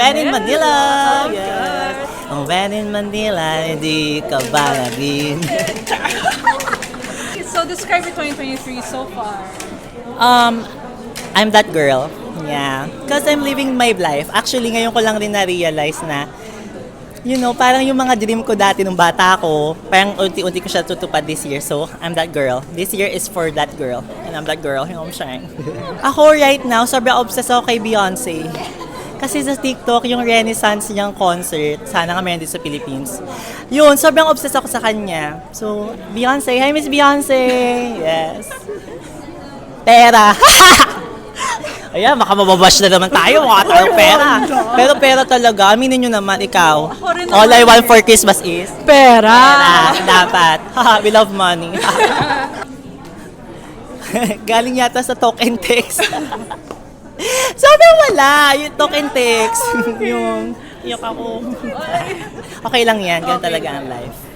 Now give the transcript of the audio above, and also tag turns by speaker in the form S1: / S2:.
S1: When in Manila! Yes! When in Manila, hindi ka ba naging...
S2: So describe your 2023 so far.
S1: I'm that girl. Yeah. Because I'm living my life. Actually, ngayon ko lang rin na-realize na, you know, parang yung mga dream ko dati nung bata ko, parang unti-unti ko siya tutupad this year. So, I'm that girl. This year is for that girl. And I'm that girl. You know what I'm saying? Ako right now, sobrang obsessed ako kay Beyonce. Kasi sa TikTok, yung Renaissance niyang concert, sana nga meron dito sa Philippines. Yun, sobrang obsessed ako sa kanya. So, Beyonce. Hi, Miss Beyonce! Yes. Pera! Ayan, baka mababash na naman tayo. Mukha tayong pera. Pero pera talaga. Aminin nyo naman, ikaw. All I want for Christmas is...
S2: Pera!
S1: Dapat. We love money. Galing yata sa talk and text. Sabi wala. Yung talk and text. Yung ako. Okay lang yan. Ganun talaga ang life.